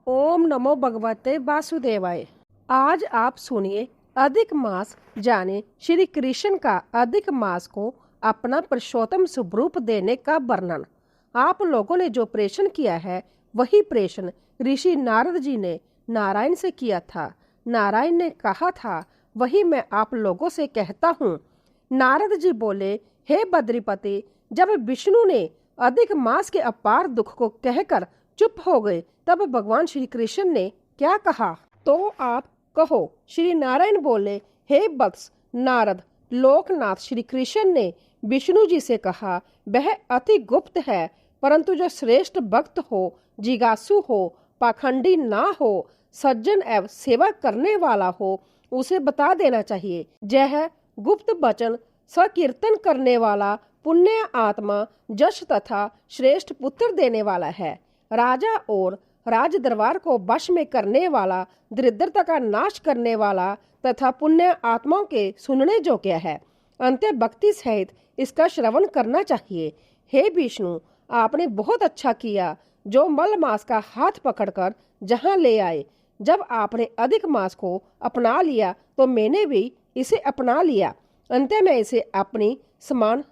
ओम नमो भगवते वासुदेवाय। आज आप सुनिए अधिक मास जाने श्री कृष्ण का अधिक मास को अपना पुरुषोत्तम स्वरूप देने का वर्णन। आप लोगों ने जो प्रेषण किया है वही प्रेषण ऋषि नारद जी ने नारायण से किया था। नारायण ने कहा था वही मैं आप लोगों से कहता हूँ। नारद जी बोले, हे बद्रीपति, जब विष्णु ने अधिक मास के अपार दुख को कहकर चुप हो गए तब भगवान श्री कृष्ण ने क्या कहा, तो आप कहो। श्री नारायण बोले, हे वत्स नारद, लोकनाथ श्री कृष्ण ने विष्णु जी से कहा, वह अति गुप्त है, परंतु जो श्रेष्ठ भक्त हो, जिज्ञासु हो, पाखंडी ना हो, सज्जन एवं सेवा करने वाला हो, उसे बता देना चाहिए। यह गुप्त वचन सकीर्तन करने वाला पुण्य आत्मा जश तथा श्रेष्ठ पुत्र देने वाला है। राजा और राज दरबार को वश में करने वाला, दरिद्रता का नाश करने वाला तथा पुण्य आत्माओं के सुनने योग्य है। अंत्य भक्ति सहित इसका श्रवण करना चाहिए। हे विष्णु, आपने बहुत अच्छा किया जो मल मास का हाथ पकड़कर जहां ले आए। जब आपने अधिक मास को अपना लिया तो मैंने भी इसे अपना लिया। अंत में इसे अपनी समान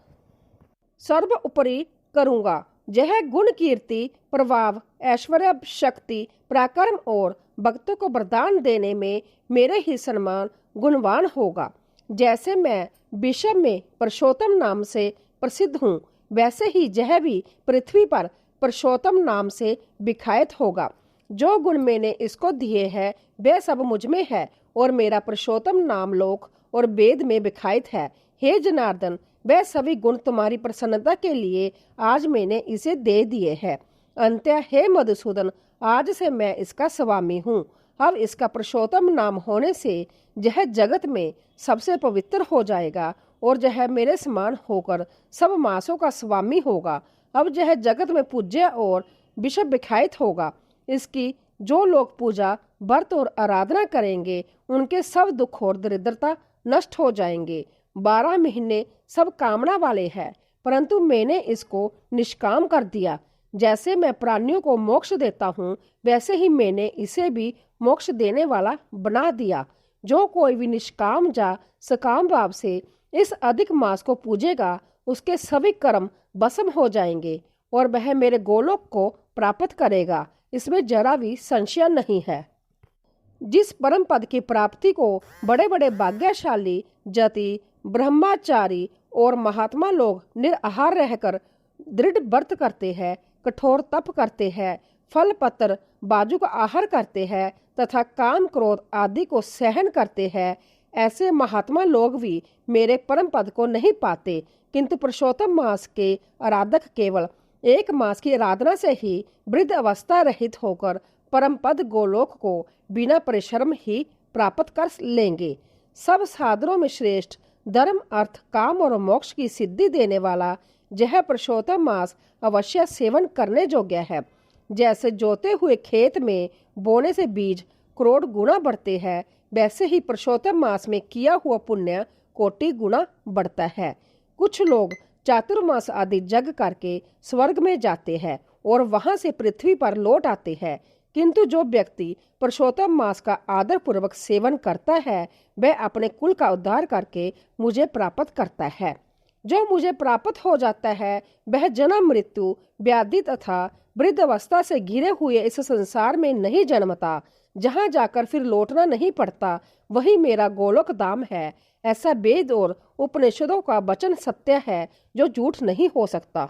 सर्वोपरि करूंगा। यह गुण, कीर्ति, प्रभाव, ऐश्वर्य, शक्ति, पराक्रम और भक्तों को वरदान देने में मेरे ही समान गुणवान होगा। जैसे मैं विश्व में पुरुषोत्तम नाम से प्रसिद्ध हूँ, वैसे ही यह भी पृथ्वी पर पुरुषोत्तम नाम से विख्यात होगा। जो गुण मैंने इसको दिए हैं वे सब मुझ में है और मेरा पुरुषोत्तम नाम लोक और वेद में विख्यात है। हे जनार्दन, वह सभी गुण तुम्हारी प्रसन्नता के लिए आज मैंने इसे दे दिए हैं। अंत्य हे मधुसूदन, आज से मैं इसका स्वामी हूँ। अब इसका पुरुषोत्तम नाम होने से यह जगत में सबसे पवित्र हो जाएगा और यह मेरे समान होकर सब मासों का स्वामी होगा। अब यह जगत में पूज्य और विश्व विख्यात होगा। इसकी जो लोग पूजा, व्रत और आराधना करेंगे उनके सब दुख और दरिद्रता नष्ट हो जाएंगे। 12 महीने सब कामना वाले हैं, परंतु मैंने इसको निष्काम कर दिया। जैसे मैं प्राणियों को मोक्ष देता हूँ, वैसे ही मैंने इसे भी मोक्ष देने वाला बना दिया। जो कोई भी निष्काम या सकाम भाव से इस अधिक मास को पूजेगा, उसके सभी कर्म भस्म हो जाएंगे और वह मेरे गोलोक को प्राप्त करेगा। इसमें जरा भी संशय नहीं है। जिस परम पद की प्राप्ति को बड़े बड़े भाग्यशाली, जति, ब्रह्मचारी और महात्मा लोग निराहार रहकर दृढ़ व्रत करते हैं, कठोर तप करते हैं, फल पत्र बाजू का आहार करते हैं तथा काम क्रोध आदि को सहन करते हैं, ऐसे महात्मा लोग भी मेरे परम पद को नहीं पाते। किंतु पुरुषोत्तम मास के आराधक केवल एक मास की आराधना से ही वृद्ध अवस्था रहित होकर परम पद गोलोक को बिना परिश्रम ही प्राप्त कर लेंगे। सब साधनों में श्रेष्ठ, धर्म, अर्थ, काम और मोक्ष की सिद्धि देने वाला यह पुरुषोत्तम मास अवश्य सेवन करने योग्य है। जैसे जोते हुए खेत में बोने से बीज करोड़ गुना बढ़ते हैं, वैसे ही पुरुषोत्तम मास में किया हुआ पुण्य कोटि गुना बढ़ता है। कुछ लोग चातुर्मास आदि जग करके स्वर्ग में जाते हैं और वहां से पृथ्वी पर लौट आते हैं, किंतु जो व्यक्ति पुरुषोत्तम मास का आदर पूर्वक सेवन करता है वह अपने कुल का उद्धार करके मुझे प्राप्त करता है। जो मुझे प्राप्त हो जाता है वह जन्म, मृत्यु, व्याधि तथा वृद्ध अवस्था से घिरे हुए इस संसार में नहीं जन्मता, जहाँ जाकर फिर लौटना नहीं पड़ता। वही मेरा गोलोक धाम है। ऐसा वेद और उपनिषदों का वचन सत्य है जो झूठ नहीं हो सकता।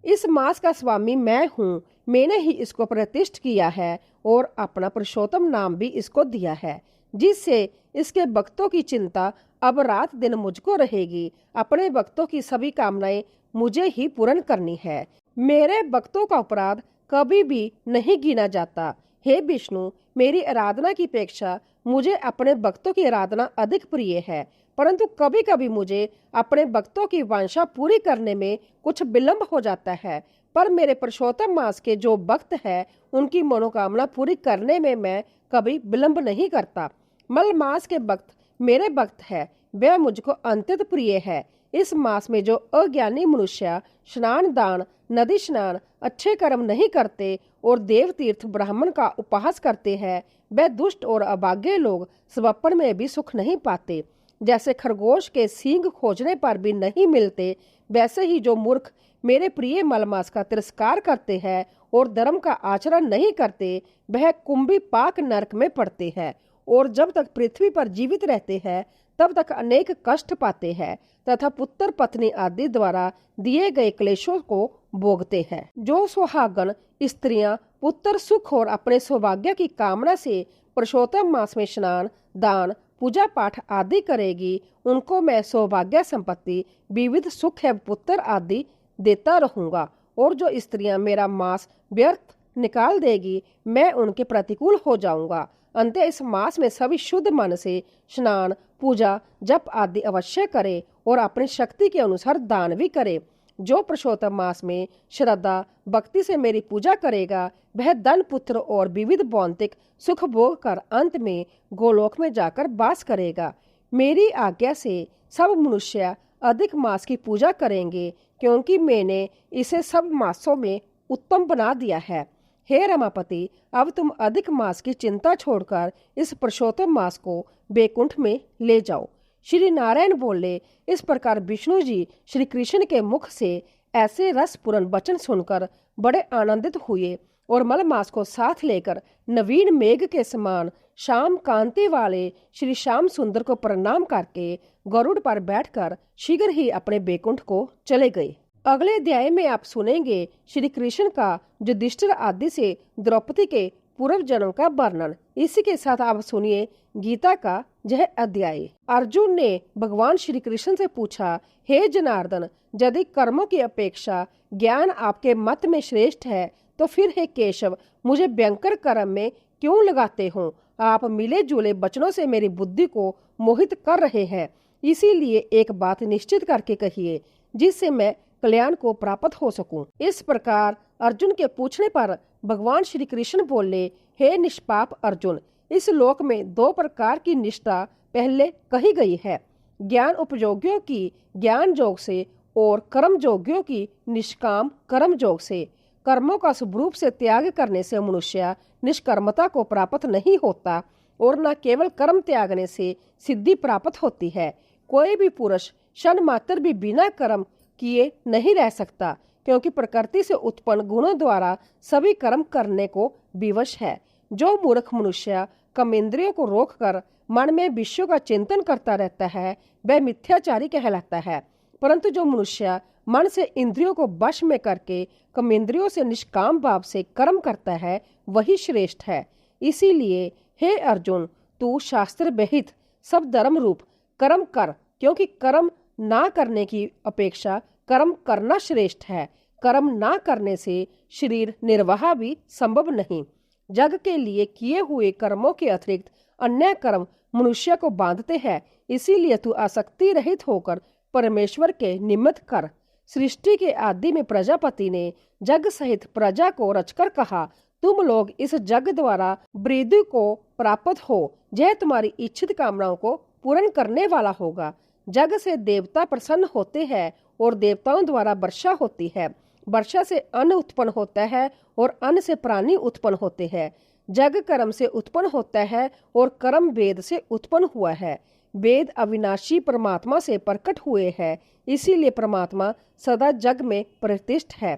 इस मास का स्वामी मैं हूँ। मैंने ही इसको प्रतिष्ठ किया है और अपना पुरुषोत्तम नाम भी इसको दिया है, जिससे इसके भक्तों की चिंता अब रात दिन मुझको रहेगी। अपने भक्तों की सभी कामनाएं मुझे ही पूर्ण करनी है। मेरे भक्तों का अपराध कभी भी नहीं गिना जाता। हे विष्णु, मेरी आराधना की अपेक्षा मुझे अपने भक्तों की आराधना अधिक प्रिय है, परंतु कभी कभी मुझे अपने भक्तों की वांछा पूरी करने में कुछ विलंब हो जाता है। पर मेरे पुरुषोत्तम मास के जो भक्त हैं उनकी मनोकामना पूरी करने में मैं कभी विलंब नहीं करता। मल मास के भक्त मेरे भक्त है, वह मुझको अत्यंत प्रिय है। इस मास में जो अज्ञानी मनुष्य स्नान, दान, नदी स्नान, अच्छे कर्म नहीं करते और देव तीर्थ ब्राह्मण का उपहास करते हैं, वह दुष्ट और अभागे लोग स्वप्न में भी सुख नहीं पाते। जैसे खरगोश के सींग खोजने पर भी नहीं मिलते, वैसे ही जो मूर्ख मेरे प्रिय मलमास का तिरस्कार करते हैं और धर्म का आचरण नहीं करते, वह कुंभी पाक नरक में पड़ते हैं और जब तक पृथ्वी पर जीवित रहते हैं तब तक अनेक कष्ट पाते हैं तथा पुत्र पत्नी आदि द्वारा दिए गए क्लेशों को भोगते हैं। जो सुहागन स्त्रियां पुत्र सुख और अपने सौभाग्य की कामना से पुरुषोत्तम मास में स्नान, दान, पूजा पाठ आदि करेगी, उनको मैं सौभाग्य, संपत्ति, विविध सुख एवं पुत्र आदि देता रहूंगा। और जो स्त्रियां मेरा मास व्यर्थ निकाल देगी, मैं उनके प्रतिकूल हो जाऊंगा। अंत इस मास में सभी शुद्ध मन से स्नान, पूजा, जप आदि अवश्य करे और अपनी शक्ति के अनुसार दान भी करे। जो पुरुषोत्तम मास में श्रद्धा भक्ति से मेरी पूजा करेगा, वह धन, पुत्र और विविध भौतिक सुख भोग कर अंत में गोलोक में जाकर वास करेगा। मेरी आज्ञा से सब मनुष्य अधिक मास की पूजा करेंगे, क्योंकि मैंने इसे सब मासों में उत्तम बना दिया है। हे रमापति, अब तुम अधिक मास की चिंता छोड़कर इस पुरुषोत्तम मास को बैकुंठ में ले जाओ। श्री नारायण बोले। इस प्रकार विष्णु जी श्री कृष्ण के मुख से ऐसे रसपूर्ण वचन सुनकर बड़े आनंदित हुए और मलमास को साथ लेकर नवीन मेघ के समान श्याम कांति वाले श्री श्याम सुंदर को प्रणाम करके गरुड़ पर बैठकर शीघ्र ही अपने बैकुंठ को चले गए। अगले अध्याय में आप सुनेंगे श्री कृष्ण का युधिष्ठिर आदि से द्रौपदी के पूर्व जन्म का वर्णन। इसी के साथ आप सुनिए गीता का यह अध्याय। अर्जुन ने भगवान श्री कृष्ण से पूछा, हे जनार्दन, यदि कर्मों की अपेक्षा ज्ञान आपके मत में श्रेष्ठ है, तो फिर हे केशव, मुझे भयंकर कर्म में क्यों लगाते हो? आप मिले जुले वचनों से मेरी बुद्धि को मोहित कर रहे हैं। इसीलिए एक बात निश्चित करके कहिए, जिससे मैं कल्याण को प्राप्त हो सकूं। इस प्रकार अर्जुन के पूछने पर भगवान श्री कृष्ण बोले, हे निष्पाप अर्जुन, इस लोक में दो प्रकार की निष्ठा पहले कही गई है। ज्ञान उपयोगियों की ज्ञान योग से और कर्म योगियों की निष्काम कर्म योग से। कर्मों का स्वरूप से त्याग करने से मनुष्य निष्कर्मता को प्राप्त नहीं होता और न केवल कर्म त्यागने से सिद्धि प्राप्त होती है। कोई भी पुरुष क्षण मात्र भी बिना कर्म किए नहीं रह सकता, क्योंकि प्रकृति से उत्पन्न गुणों द्वारा सभी कर्म करने को विवश है। जो मूर्ख मनुष्य कर्मेंद्रियों को रोककर मन में विषयों का चिंतन करता रहता है, वह मिथ्याचारी कहलाता है। परंतु जो मनुष्य मन से इंद्रियों को वश में करके कर्मेंद्रियों से निष्काम भाव से कर्म करता है, वही श्रेष्ठ है। इसीलिए हे अर्जुन, तू शास्त्र विहित सब धर्म रूप कर्म कर, क्योंकि कर्म ना करने की अपेक्षा कर्म करना श्रेष्ठ है। कर्म ना करने से शरीर निर्वाह भी संभव नहीं। जग के लिए किए हुए कर्मों के अतिरिक्त अन्य कर्म मनुष्य को बांधते हैं। इसीलिए तू आसक्ति रहित होकर परमेश्वर के निमित्त कर। सृष्टि के आदि में प्रजापति ने जग सहित प्रजा को रचकर कहा, तुम लोग इस जग द्वारा वृद्धि को प्राप्त हो। यह तुम्हारी इच्छित कामनाओं को पूर्ण करने वाला होगा। जग से देवता प्रसन्न होते हैं और देवताओं द्वारा वर्षा होती है। वर्षा से अन्न उत्पन्न होता है और अन्न से प्राणी उत्पन्न होते हैं। जग कर्म से उत्पन्न होता है और कर्म वेद से उत्पन्न हुआ है। वेद अविनाशी परमात्मा से प्रकट हुए हैं, इसीलिए परमात्मा सदा जग में प्रतिष्ठित है।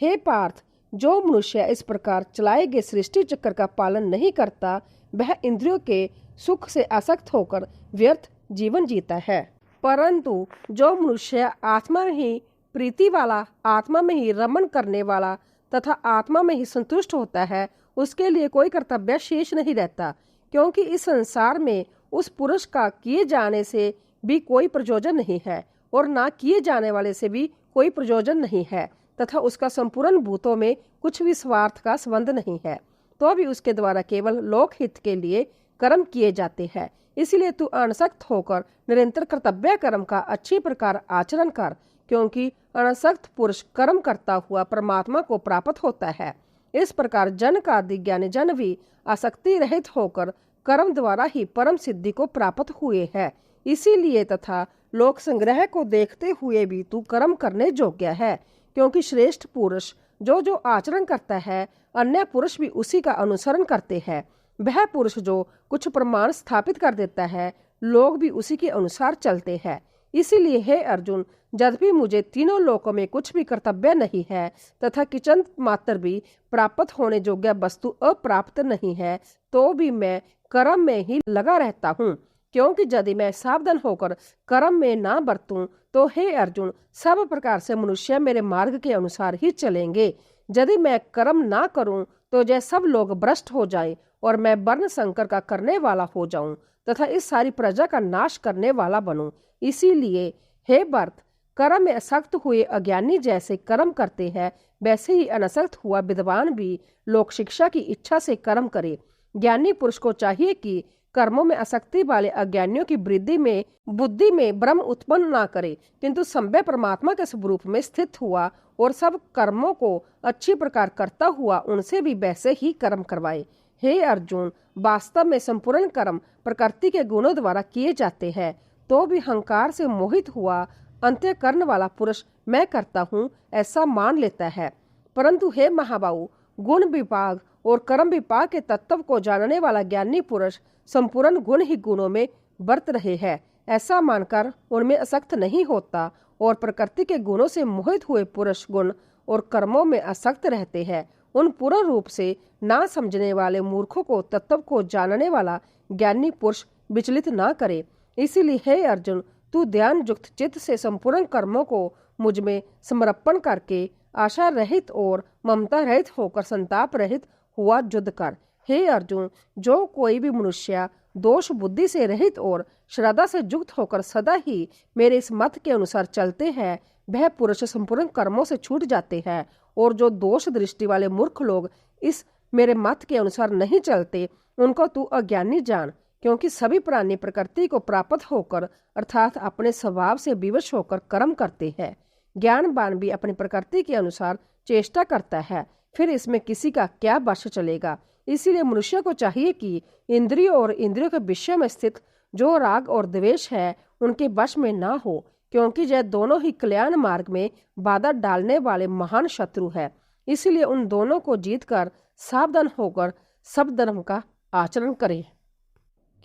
हे पार्थ, जो मनुष्य इस प्रकार चलाए गए सृष्टि चक्र का पालन नहीं करता, वह इंद्रियों के सुख से आसक्त होकर व्यर्थ जीवन जीता है। परंतु जो मनुष्य आत्मा में ही प्रीति वाला, आत्मा में ही रमन करने वाला तथा आत्मा में ही संतुष्ट होता है, उसके लिए कोई कर्तव्य शेष नहीं रहता, क्योंकि इस संसार में उस पुरुष का किए जाने से भी कोई प्रयोजन नहीं है और ना किए जाने वाले से भी कोई प्रयोजन नहीं है, तथा उसका संपूर्ण भूतों में कुछ भी स्वार्थ का संबंध नहीं है, तो भी उसके द्वारा केवल लोकहित के लिए कर्म किए जाते हैं। इसलिए तू अनासक्त होकर निरंतर कर्तव्य कर्म का अच्छी प्रकार आचरण कर, क्योंकि अनासक्त पुरुष कर्म करता हुआ परमात्मा को प्राप्त होता है। इस प्रकार जन का ज्ञानी जन भी आसक्ति रहित होकर कर्म द्वारा ही परम सिद्धि को प्राप्त हुए हैं। इसीलिए तथा लोक संग्रह को देखते हुए भी तू कर्म करने योग्य है, क्योंकि श्रेष्ठ पुरुष जो जो आचरण करता है अन्य पुरुष भी उसी का अनुसरण करते हैं। वह पुरुष जो कुछ प्रमाण स्थापित कर देता है लोग भी उसी के अनुसार चलते हैं। इसीलिए हे अर्जुन, जब भी मुझे तीनों लोकों में कुछ भी कर्तव्य नहीं है तथा किंचित मात्र भी प्राप्त होने योग्य वस्तु अप्राप्त नहीं है, तो भी मैं कर्म में ही लगा रहता हूँ, क्योंकि यदि मैं सावधान होकर कर्म में ना बरतूं तो हे अर्जुन, सब प्रकार से मनुष्य मेरे मार्ग के अनुसार ही चलेंगे। यदि मैं कर्म ना करूं तो जैसे सब लोग भ्रष्ट हो जाएं और मैं वर्ण संकर का करने वाला हो जाऊं तथा इस सारी प्रजा का नाश करने वाला बनूं। इसीलिए हे भरत, कर्म में असक्त हुए अज्ञानी जैसे कर्म करते हैं वैसे ही अनासक्त हुआ विद्वान भी लोक शिक्षा की इच्छा से कर्म करे। ज्ञानी पुरुष को चाहिए कि कर्मों में आसक्ति वाले अज्ञानियों की बुद्धि में भ्रम उत्पन्न ना करे, किंतु संभव परमात्मा के स्वरूप में स्थित हुआ और सब कर्मों को अच्छी प्रकार करता हुआ उनसे भी वैसे ही कर्म करवाए। हे अर्जुन, वास्तव में संपूर्ण कर्म प्रकृति के गुणों द्वारा किए जाते हैं, तो भी अहंकार से मोहित हुआ अंत्यकरण वाला पुरुष मैं करता हूँ ऐसा मान लेता है। परंतु हे महाबाहु, गुण विभाग और कर्म विभाग के तत्व को जानने वाला ज्ञानी पुरुष संपूर्ण गुण ही गुणों में बरत रहे हैं ऐसा मानकर उनमें आसक्त नहीं होता, और प्रकृति के गुणों से मोहित हुए पुरुष गुण और कर्मों में आसक्त रहते हैं। उन पूर्ण रूप से ना समझने वाले मूर्खों को तत्व को जानने वाला ज्ञानी पुरुष विचलित ना करे। इसीलिए हे अर्जुन, तू ध्यान युक्त चित्त से संपूर्ण कर्मों को मुझ में समर्पण करके आशा रहित और ममता रहित होकर संताप रहित हुआ युद्ध कर। हे अर्जुन, जो कोई भी मनुष्य दोष बुद्धि से रहित और श्रद्धा से युक्त होकर सदा ही मेरे इस मत के अनुसार चलते हैं वह पुरुष संपूर्ण कर्मों से छूट जाते हैं, और जो दोष दृष्टि वाले मूर्ख लोग इस मेरे मत के अनुसार नहीं चलते उनको तू अज्ञानी जान, क्योंकि सभी प्राणी प्रकृति को प्राप्त होकर अर्थात अपने स्वभाव से विवश होकर कर्म करते हैं। ज्ञानवान भी अपनी प्रकृति के अनुसार चेष्टा करता है, फिर इसमें किसी का क्या वश चलेगा। इसीलिए मनुष्य को चाहिए कि इंद्रियों और इंद्रियों के विषय में स्थित जो राग और द्वेष है उनके वश में ना हो, क्योंकि यह दोनों ही कल्याण मार्ग में बाधा डालने वाले महान शत्रु है। इसलिए उन दोनों को जीतकर सावधान होकर सब धर्म का आचरण करें,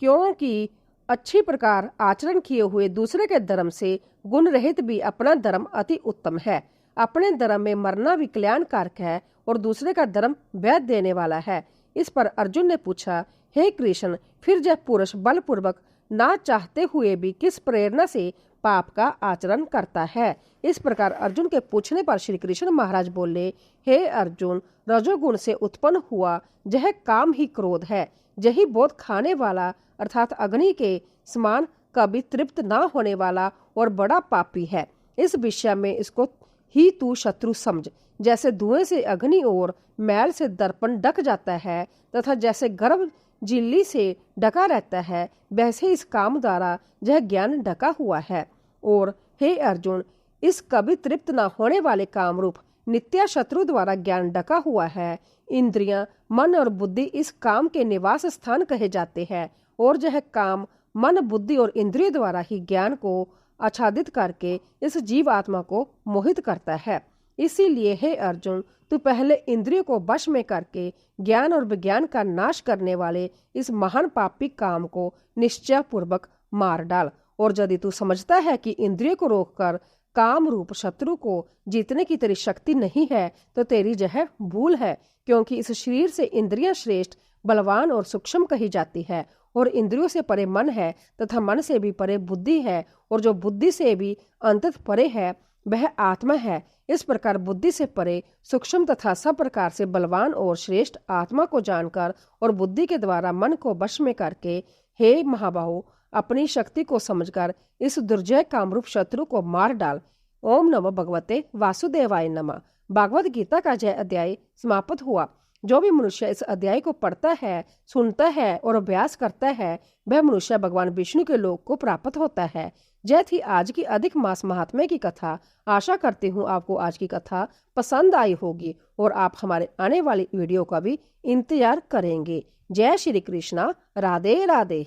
क्योंकि अच्छी प्रकार आचरण किए हुए दूसरे के धर्म से गुण रहित भी अपना धर्म अति उत्तम है। अपने धर्म में मरना भी कल्याणकारक है और दूसरे का धर्म वैध देने वाला है। इस पर अर्जुन ने पूछा, हे कृष्ण, फिर जब पुरुष बलपूर्वक ना चाहते हुए भी किस प्रेरणा से पाप का आचरण करता है? इस प्रकार अर्जुन के पूछने पर श्री कृष्ण महाराज बोले, हे अर्जुन, रजोगुण से उत्पन्न हुआ यह काम ही क्रोध है, यही बोध खाने वाला अर्थात अग्नि के समान कभी तृप्त ना होने वाला और बड़ा पापी है। इस विषय में इसको ही तू शत्रु समझ। जैसे धुएं से अग्नि और मैल से दर्पण ढक जाता है तथा जैसे गर्भ झिल्ली से ढका रहता है, वैसे इस काम द्वारा यह ज्ञान ढका हुआ है। और हे अर्जुन, इस कभी तृप्त न होने वाले काम रूप नित्य शत्रु द्वारा ज्ञान ढका हुआ है। इंद्रियां, मन और बुद्धि इस काम के निवास स्थान कहे जाते हैं, और यह काम मन, बुद्धि और इंद्रिय द्वारा ही ज्ञान को आच्छादित करके इस जीव आत्मा को मोहित करता है। इसीलिए हे अर्जुन, तू पहले इंद्रियों को वश में करके ज्ञान और विज्ञान का नाश करने वाले इस महान पापी काम को निश्चय पूर्वक मार डाल। और यदि तू समझता है कि इंद्रियों को रोककर काम रूप शत्रु को जीतने की तेरी शक्ति नहीं है, तो तेरी यह भूल है, क्योंकि इस शरीर से इंद्रियां श्रेष्ठ, बलवान और सूक्ष्म कही जाती है, और इंद्रियों से परे मन है तथा मन से भी परे बुद्धि है, और जो बुद्धि से भी अंततः परे है वह आत्मा है। इस प्रकार बुद्धि से परे सूक्ष्म तथा सब प्रकार से बलवान और श्रेष्ठ आत्मा को जानकर और बुद्धि के द्वारा मन को वश में करके, हे महाबाहु, अपनी शक्ति को समझकर इस दुर्जय कामरूप शत्रु को मार डाल। ओम नमः भगवते वासुदेवाय नमः। भागवत गीता का यह अध्याय समाप्त हुआ। जो भी मनुष्य इस अध्याय को पढ़ता है, सुनता है और अभ्यास करता है, वह मनुष्य भगवान विष्णु के लोक को प्राप्त होता है। यह थी आज की अधिक मास महात्म्य की कथा। आशा करती हूँ आपको आज की कथा पसंद आई होगी और आप हमारे आने वाली वीडियो का भी इंतजार करेंगे। जय श्री कृष्णा। राधे राधे।